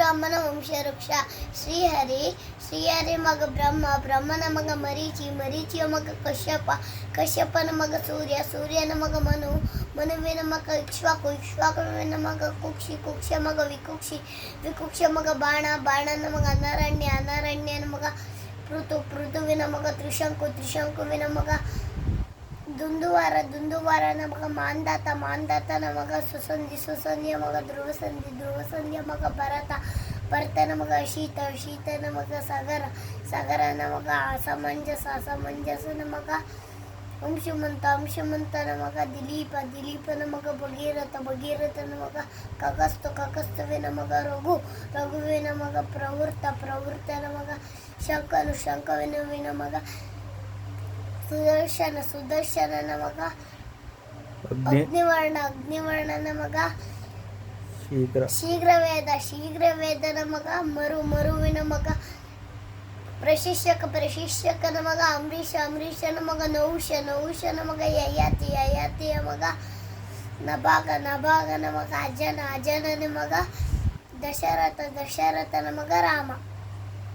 ಶ್ರೀರಾಮನ ವಂಶವೃಕ್ಷ. ಶ್ರೀಹರಿ ಮಗ ಬ್ರಹ್ಮ, ಬ್ರಹ್ಮನ ಮಗ ಮರೀಚಿಯ ಮಗ ಕಶ್ಯಪನ ಮಗ ಸೂರ್ಯನ ಮಗ ಮನುವಿನ ಮಗ ಇಕ್ಷ್ವಾಕುವಿನ ಮಗ ಕುಕ್ಷಿಯ ಮಗ ವಿಕುಕ್ಷ ಮಗ ಬಾಣನ ಮಗ ಅನರಣ್ಯನ ಮಗ ಪೃಥುವಿನ ಮಗ ತ್ರಿಶಂಕುವಿನ ಮಗ ದುಂದುವಾರನ ಮಗ ಮಾಂಧಾತನ ಮಗ ಸುಸಂಧಿಯ ಮಗ ಧ್ರುವಸಂಧಿಯ ಮಗ ಭರತನ ಮಗ ಅಶೀತನ ಮಗ ಸಗರನ ಮಗ ಅಸಮಂಜಸನ ಮಗ ಅಂಶುಮಂತನ ಮಗ ದಿಲೀಪನ ಮಗ ಭಗೀರಥನ ಮಗ ಕಕಸ್ತುವಿನ ಮಗ ರಘುವಿನ ಮಗ ಪ್ರವೃತ್ತನ ಮಗ ಶಂಕವಿನ ಮಗ ಸುದರ್ಶನನ ಮಗ ಅಗ್ನಿವರ್ಣನ ಮಗ ಶೀಘ್ರವೇದನ ಮಗ ಮರುವಿನ ಮಗ ಪ್ರಶಿಷ್ಯಕನ ಮಗ ಅಂಬರೀಷನ ಮಗ ನಹುಷನ ಮಗ ಯಯಾತಿಯ ಮಗ ನಭಾಗನ ಮಗ ಅಜನನ ಮಗ ದಶರಥನ ಮಗ ರಾಮ.